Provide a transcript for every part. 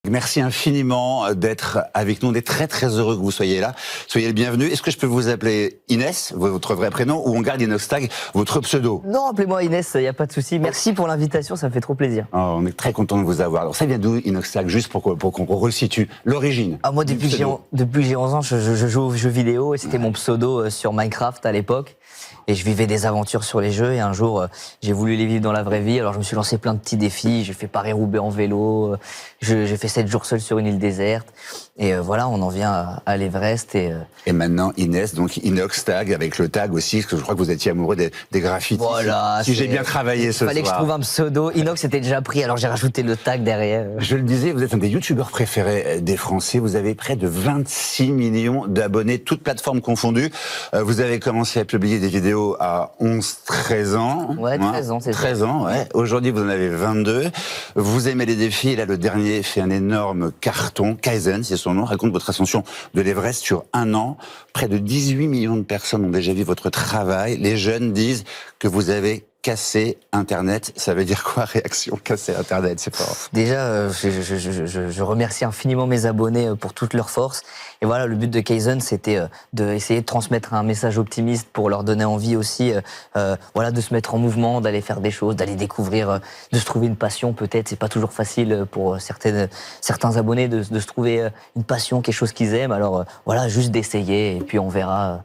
merci infiniment d'être avec nous. On est très très heureux que vous soyez là. Soyez le bienvenu. Est-ce que je peux vous appeler Inès, votre vrai prénom, ou on garde Inoxtag, votre pseudo? Non, appelez-moi Inès, il n'y a pas de souci. Merci pour l'invitation, ça me fait trop plaisir. Oh, on est très content de vous avoir. Alors ça vient d'où Inoxtag, juste pour qu'on resitue l'origine? Moi, depuis que j'ai 11 ans, je joue aux jeux vidéo et c'était mon pseudo sur Minecraft à l'époque. Et je vivais des aventures sur les jeux et un jour, j'ai voulu les vivre dans la vraie vie. Alors je me suis lancé plein de petits défis. J'ai fait Paris-Roubaix en vélo. J'ai fait 7 jours seul sur une île déserte. Et voilà, on en vient à l'Everest. Et maintenant, Inès, donc Inoxtag, avec le tag aussi, parce que je crois que vous étiez amoureux des graffitis. Voilà. Si j'ai bien travaillé ce soir. Il fallait que je trouve un pseudo. Inox était déjà pris, alors j'ai rajouté le tag derrière. Je le disais, vous êtes un des youtubeurs préférés des Français. Vous avez près de 26 millions d'abonnés, toutes plateformes confondues. Vous avez commencé à publier des vidéos à 11-13 ans. Ouais, 13 ans, c'est ça. 13 ans, ouais. Aujourd'hui, vous en avez 22. Vous aimez les défis. Et là, le dernier fait un énorme carton. Kaizen, c'est son nom. Raconte votre ascension de l'Everest sur un an. Près de 18 millions de personnes ont déjà vu votre travail. Les jeunes disent que vous avez casser Internet. Ça veut dire quoi, réaction? Casser Internet, c'est fort. Déjà, je remercie infiniment mes abonnés pour toute leur force. Et voilà, le but de Kaizen, c'était d'essayer de transmettre un message optimiste pour leur donner envie aussi, voilà, de se mettre en mouvement, d'aller faire des choses, d'aller découvrir, de se trouver une passion peut-être. C'est pas toujours facile pour certains abonnés de se trouver une passion, quelque chose qu'ils aiment. Alors voilà, juste d'essayer et puis on verra.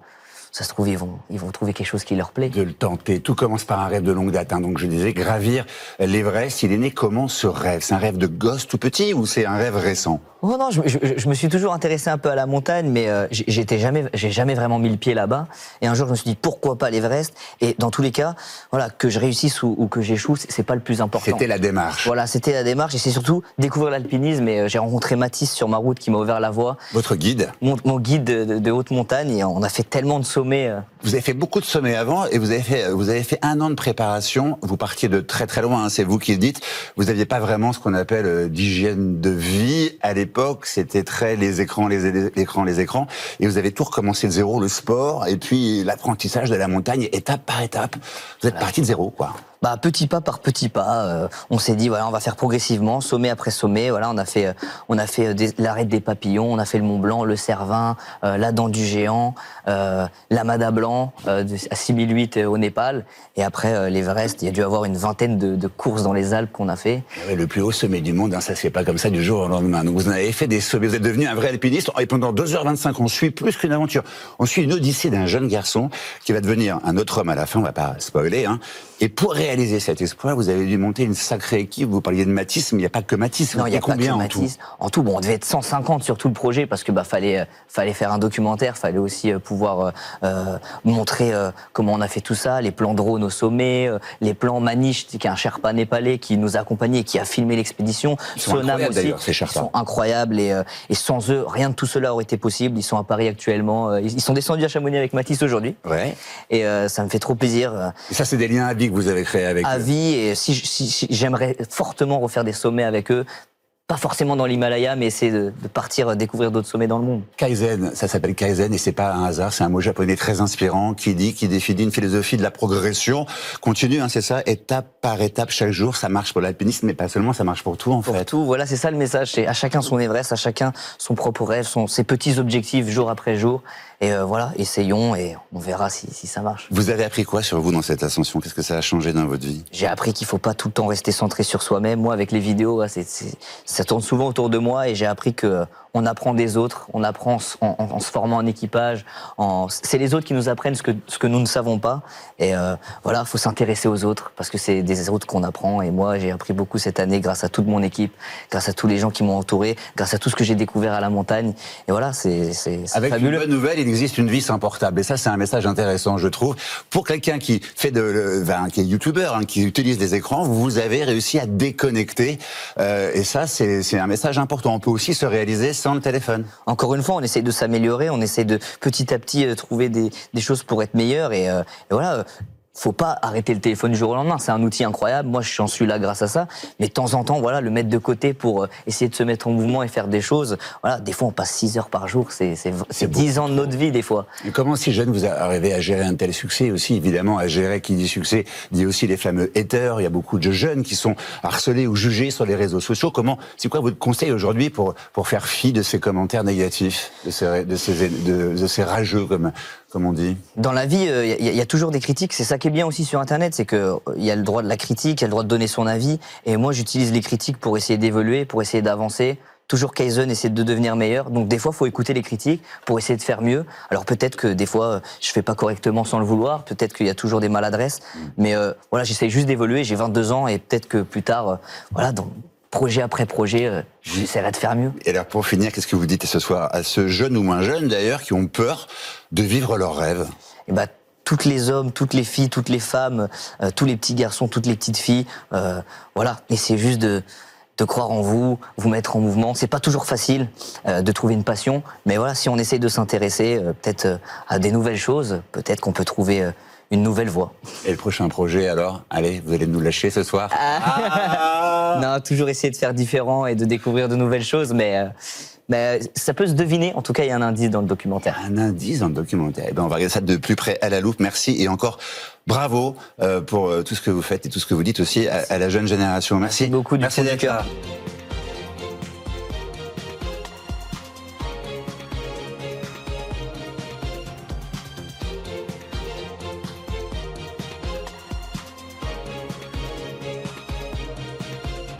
Ça se trouve, ils vont trouver quelque chose qui leur plaît. De le tenter. Tout commence par un rêve de longue date. Donc je disais, gravir l'Everest, il est né comment ce rêve? C'est un rêve de gosse tout petit ou c'est un rêve récent? Oh non, je me suis toujours intéressé un peu à la montagne, mais j'ai jamais vraiment mis le pied là-bas. Et un jour, je me suis dit, pourquoi pas l'Everest? Et dans tous les cas, voilà, que je réussisse ou que j'échoue, c'est pas le plus important. C'était la démarche. Voilà, c'était la démarche et c'est surtout découvrir l'alpinisme. Et j'ai rencontré Mathis sur ma route qui m'a ouvert la voie. Votre guide? Mon guide de haute montagne. Et on a fait tellement de sommets. Vous avez fait beaucoup de sommets avant et vous avez fait un an de préparation. Vous partiez de très très loin, hein, c'est vous qui le dites. Vous n'aviez pas vraiment ce qu'on appelle d'hygiène de vie à l'époque. C'était très les écrans. Et vous avez tout recommencé de zéro, le sport et puis l'apprentissage de la montagne, étape par étape. Vous êtes parti de zéro, quoi. Petit pas par petit pas, on s'est dit voilà, on va faire progressivement, sommet après sommet. Voilà, on a fait l'arête des papillons, on a fait le Mont Blanc, le Cervin, la Dent du Géant, l'Amada Blanc à 6008 au Népal. Et après l'Everest, il y a dû avoir une vingtaine de courses dans les Alpes qu'on a fait. Ouais, le plus haut sommet du monde, hein, ça se fait pas comme ça du jour au lendemain. Donc vous en avez fait des sommets, vous êtes devenu un vrai alpiniste. Et pendant 2h25, on suit plus qu'une aventure. On suit une odyssée d'un jeune garçon qui va devenir un autre homme à la fin. On va pas spoiler, hein. Et pour réaliser cet exploit, vous avez dû monter une sacrée équipe. Vous parliez de Mathis, mais il n'y a pas que Mathis. Non, il y a combien pas que Mathis. En tout, bon, on devait être 150 sur tout le projet parce que fallait faire un documentaire, fallait aussi pouvoir montrer comment on a fait tout ça, les plans drone au sommet, les plans Manish, qui est un Sherpa népalais qui nous a accompagnés et qui a filmé l'expédition. Sonam aussi, ces Sherpas. Ils sont incroyables et sans eux, rien de tout cela aurait été possible. Ils sont à Paris actuellement. Ils sont descendus à Chamonix avec Mathis aujourd'hui. Ouais. Et ça me fait trop plaisir. Et ça, c'est des liens à vie que vous avez créés avec eux. À vie, et si j'aimerais fortement refaire des sommets avec eux, pas forcément dans l'Himalaya, mais essayer de partir découvrir d'autres sommets dans le monde. Kaizen, ça s'appelle Kaizen et c'est pas un hasard, c'est un mot japonais très inspirant qui définit une philosophie de la progression continue, hein, c'est ça, étape par étape, chaque jour, ça marche pour l'alpinisme, mais pas seulement, ça marche pour tout en fait. Pour tout, voilà, c'est ça le message, c'est à chacun son Everest, à chacun son propre rêve, ses petits objectifs jour après jour. Et voilà, essayons et on verra si ça marche. Vous avez appris quoi sur vous dans cette ascension? Qu'est-ce que ça a changé dans votre vie? J'ai appris qu'il faut pas tout le temps rester centré sur soi-même. Moi, avec les vidéos, ça tourne souvent autour de moi et j'ai appris que on apprend des autres, on apprend en se formant en équipage. C'est les autres qui nous apprennent ce que nous ne savons pas. Et voilà, faut s'intéresser aux autres parce que c'est des autres qu'on apprend. Et moi, j'ai appris beaucoup cette année grâce à toute mon équipe, grâce à tous les gens qui m'ont entouré, grâce à tout ce que j'ai découvert à la montagne. Et voilà, c'est avec fabuleux. Une bonne nouvelle, il existe une vie sans portable. Et ça, c'est un message intéressant, je trouve. Pour quelqu'un qui fait qui est youtubeur, hein, qui utilise les écrans, vous avez réussi à déconnecter. Et ça, c'est un message important. On peut aussi se réaliser sans le téléphone. Encore une fois, on essaie de s'améliorer, on essaie de petit à petit trouver des choses pour être meilleur. Et voilà. faut pas arrêter le téléphone du jour au lendemain. C'est un outil incroyable. Moi, j'en suis là grâce à ça. Mais de temps en temps, voilà, le mettre de côté pour essayer de se mettre en mouvement et faire des choses. Voilà, des fois, on passe 6 heures par jour. C'est 10 ans de notre vie, des fois. Et comment, si jeune, vous arrivez à gérer un tel succès aussi, évidemment, à gérer, qui dit succès, dit aussi les fameux haters. Il y a beaucoup de jeunes qui sont harcelés ou jugés sur les réseaux sociaux. C'est quoi votre conseil aujourd'hui pour faire fi de ces commentaires négatifs, de ces rageux, comme on dit? Dans la vie, il y a toujours des critiques. C'est ça qui est bien aussi sur Internet, c'est que il y a le droit de la critique, il y a le droit de donner son avis. Et moi, j'utilise les critiques pour essayer d'évoluer, pour essayer d'avancer. Toujours Kaizen essaie de devenir meilleur. Donc des fois, faut écouter les critiques pour essayer de faire mieux. Alors peut-être que des fois, je fais pas correctement sans le vouloir. Peut-être qu'il y a toujours des maladresses. Mais voilà, j'essaie juste d'évoluer. J'ai 22 ans et peut-être que plus tard, voilà, dans projet après projet, j'essaierai de faire mieux. Et alors pour finir, qu'est-ce que vous dites ce soir à ceux jeunes ou moins jeunes d'ailleurs qui ont peur de vivre leurs rêves? Et bah, toutes les hommes, toutes les filles, toutes les femmes, tous les petits garçons, toutes les petites filles, voilà, essayez juste de croire en vous, vous mettre en mouvement. C'est pas toujours facile de trouver une passion, mais voilà, si on essaye de s'intéresser peut-être à des nouvelles choses, peut-être qu'on peut trouver une nouvelle voie. Et le prochain projet alors? Allez, vous allez nous lâcher ce soir? Non, toujours essayer de faire différent et de découvrir de nouvelles choses, mais ça peut se deviner. En tout cas, il y a un indice dans le documentaire. Un indice dans le documentaire. Eh ben, on va regarder ça de plus près à la loupe. Merci et encore bravo pour tout ce que vous faites et tout ce que vous dites aussi à la jeune génération. Merci beaucoup du fond du d'être cœur. là.